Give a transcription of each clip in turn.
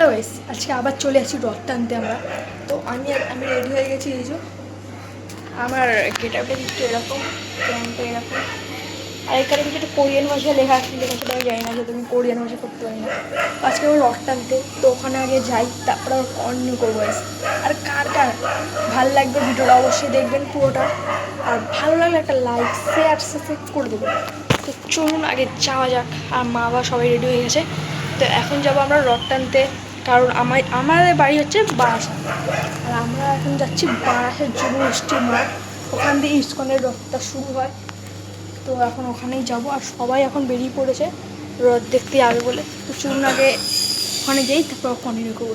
আজকে আবার চলে আসছি রথ টানতে আমরা। তো আমি রেডি হয়ে গেছি। এই যে আমার গেটআপটা একটু এরকম, প্যান্টটা এরকম, আর এখানে কিছু একটা কোরিয়ান ভাষায় লেখা আছে, লেখাটা আমি জানি না, যেহেতু আমি কোরিয়ান ভাষা করতে পারি না। তো আজকে আমার রথ টানতে, তো ওখানে আগে যাই, তারপরে আবার কন্টিনিউ করবো। আর কার কার ভালো লাগবে ভিডিওটা অবশ্যই দেখবেন পুরোটা, আর ভালো লাগলে একটা লাইক শেয়ার সাবস্ক্রাইব করে দেবেন। তো চলুন আগে যাওয়া যাক। আর মা বাবা সবাই রেডি হয়ে গেছে। তো এখন যাবো আমরা রথ টানতে, কারণ আমাদের বাড়ি হচ্ছে বারাসাত, আর আমরা এখন যাচ্ছি বারাসাত যুবগোষ্ঠী মাঠ। ওখান দিয়ে ইস্কনের রথটা শুরু হয়। তো এখন ওখানেই যাব, আর সবাই এখন বেরিয়ে পড়েছে রথ দেখতে যাবে বলে। তো চলুন আগে ওখানে যাই, তারপর কন্টিনিউ করবো।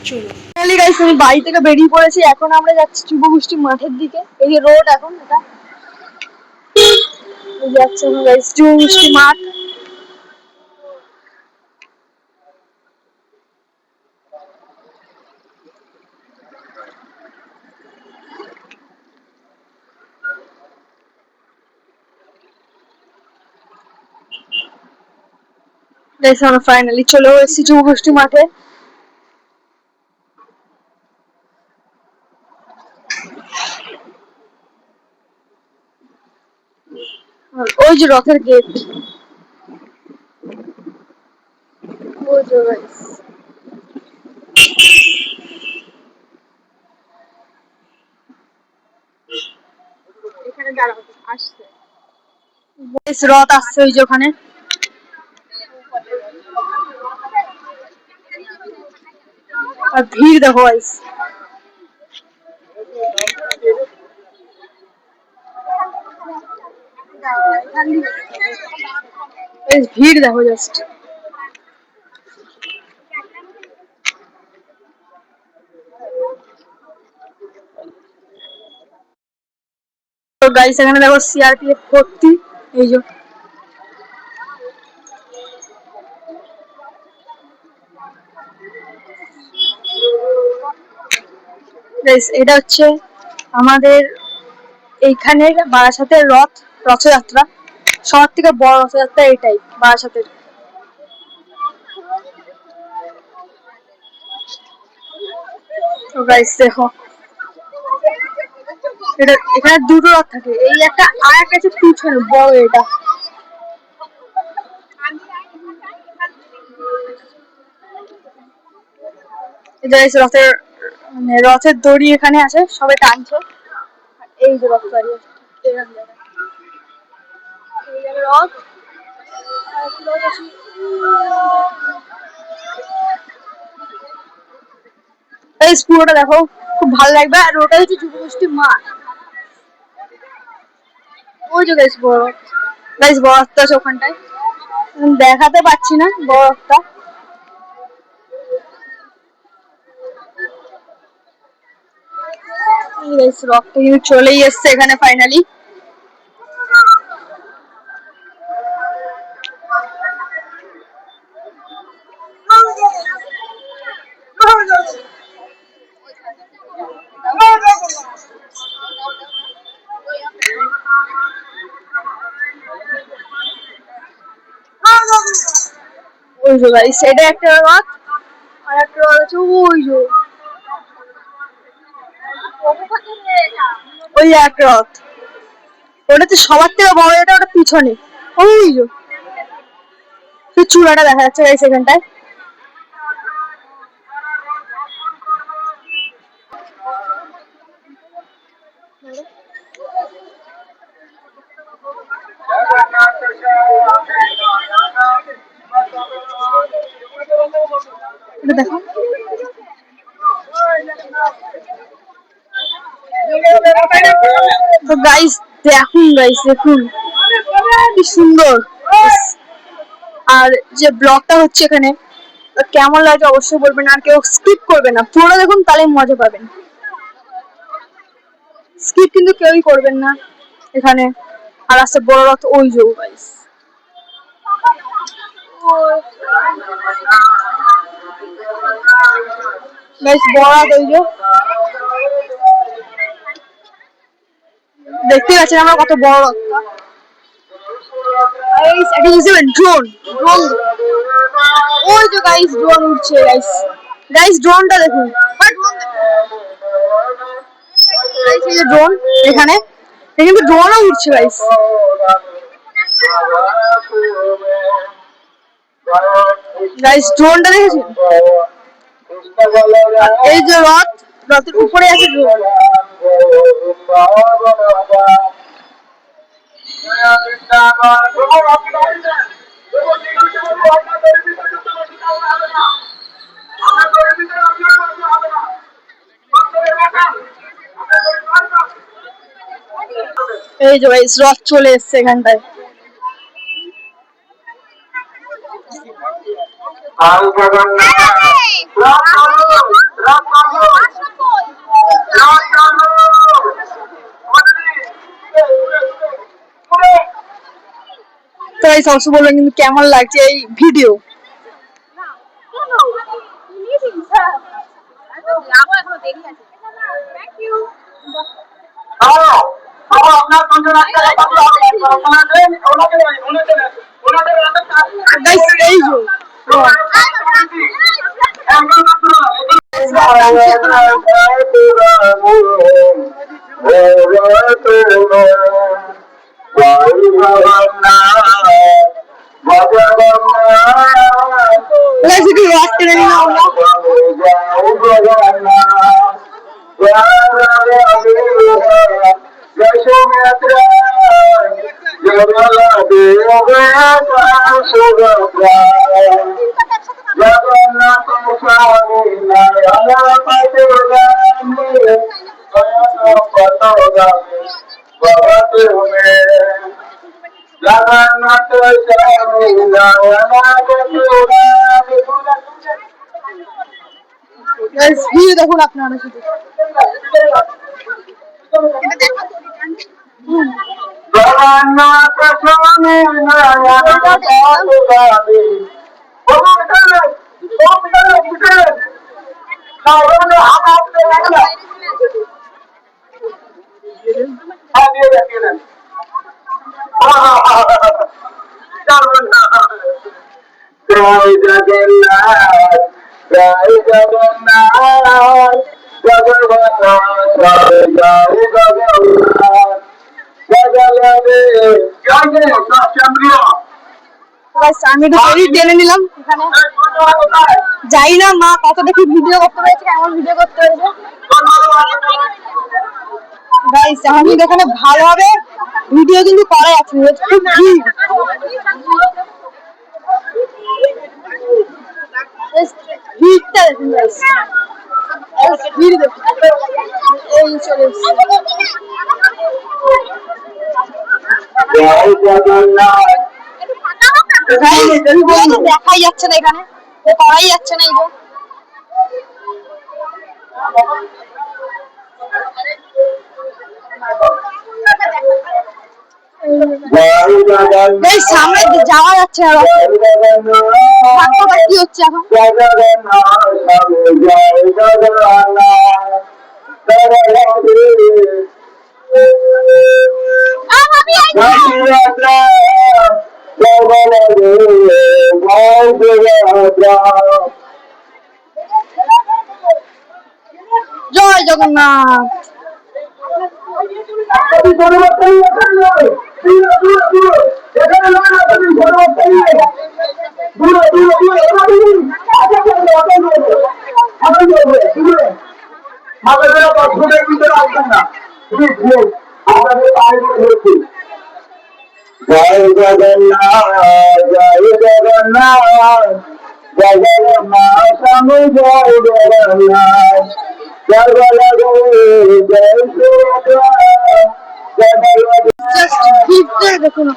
চলুন গাইস, আমি বাড়ি থেকে বেরিয়ে পড়েছি। এখন আমরা যাচ্ছি যুবগোষ্ঠী মাঠের দিকে। এই যে রোড, এখন এটা যাচ্ছে যুবগোষ্ঠী মাঠ। আমরা ফাইনালি চলেও এসেছি যুবগোষ্ঠী মাঠে। ওই যে রথের গেট, ওই যে গাইস এখানে দাঁড়াও, আসছে রথ আসছে ওই যে ওখানে। আর ভিড় দেখো গাইস, ভিড় দেখো জাস্ট। তো গাইস এখানে দেখো সিআরপিএফ ভর্তি। এই যে গাইস, এটা হচ্ছে আমাদের এইখানের বারাসাতের রথযাত্রা। সবার থেকে বড় রথযাত্রা এটাই বারাসাতের। তো গাইস দেখো, এটা এখানে দুটো রথ থাকে, এই একটা আর একটা আছে পিছনে বড় এটা। গাইস রথের মানে রথের দড়ি এখানে আছে, সবাই টানছে। এই যে রথ দাঁড়িয়ে আছে, রথ পুরোটা দেখো, খুব ভালো লাগবে। আর ওটা হচ্ছে যুবগোষ্ঠী মাঠ। ওই যে গাইস বড় রথ, গাইস বড় রথটা আছে ওখানটায়, দেখাতে পাচ্ছি না বড় রথটা। রথটা কিন্তু চলেই এসছে এখানে ফাইনালি। ওই যে গাইস, এটা একটা রথ, আর একটা রথ আছে ওই যে, ওই এক রথ। ওটা তো সবার থেকে বড়, এটা ওটা পিছনে ওই যে চূড়াটা দেখা যাচ্ছে গাইস এখানটায়। দেখো তো গাইস, দেখুন গাইস, দেখুন কি সুন্দর। আর যে ব্লগটা হচ্ছে এখানে কেমন লাগে অবশ্যই বলবেন, আর কেউ স্কিপ করবে না, পুরো দেখুন তাহলে মজা পাবেন। স্কিপ কিন্তু কেউই করবেন না এখানে। আর আছে বড় রথ ওই যে গাইস, গাইস বড় রথ ওই যে, দেখতে পাচ্ছেন আমরা কত বড় রথটা। ড্রোন ড্রোন ওই তো গাইস ড্রোন উঠছে গাইস গাইস ড্রোনটা দেখুন গাইস এই যে ড্রোন এখানে কিন্তু ড্রোনও উঠছে গাইস গাইস ড্রোনটা দেখেছেন এই যে রথের উপরে আছে ড্রোন এই যে গাইস রথ চলে এসছে এখানটায় তো এই সবসে বলবেন কিন্তু কেমন লাগছে এই ভিডিও দেখুন আপনারা শুধু জয় জগন্নাথ জয় জগন্নাথ জগন্নাথ জয় জগন্নাথ আমি একটু টেনে নিলাম এখানে যাই না মা কত দেখি ভিডিও করতে পেরেছে কেমন ভিডিও করতে পেরেছে গাইস এখন কিন্তু এখানে ভালোভাবে ভিডিও কিন্তু করা যাচ্ছে খুব ভিড় ভিড়টা দেখুন গাইস ভিড় দেখুন এই চলে দেখাই যাচ্ছে না এখানে করাই যাচ্ছে না এই যে সামনে যাওয়া যাচ্ছে না কি হচ্ছে এখন জয় জগন্নাথ জয় জগন্নাথ জয় জগন্নাথ জয় জগন্নাথ স্বামী জয় জগন্নাথ জয় জগন্নাথ জয় দেখুন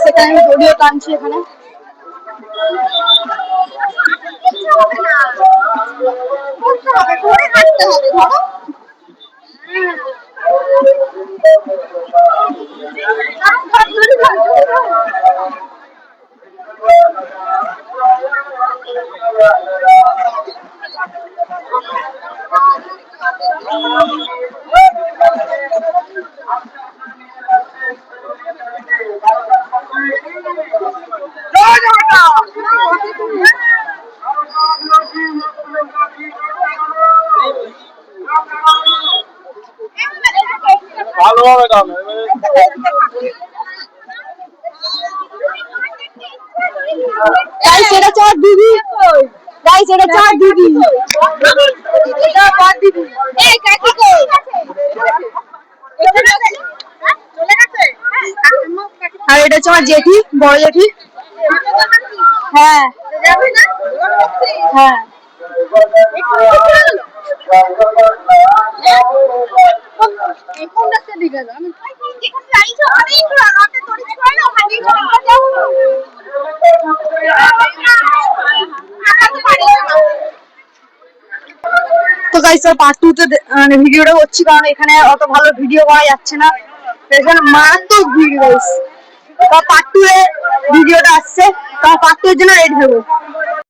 সেখানে ভিডিও টানছি এখানে। ভালোভাবে দাও গাইস, এটা চার দিদি। গাইস, এটা চার দিদি। এটা চার দিদি। এই কাকি কই? আর এটা হচ্ছে আমার জেঠি, বড় জেঠি। হ্যাঁ হ্যাঁ। তো গাইস, পার্ট 2 তে ভিডিওটা করছি, কারণ এখানে অত ভালো ভিডিও করা যাচ্ছে না। এখানে মারাত্মক ভিড় গাইস। পার্ট 2 এ ভিডিওটা আসছে, পার্ট 2 এর জন্য রেডি হবো।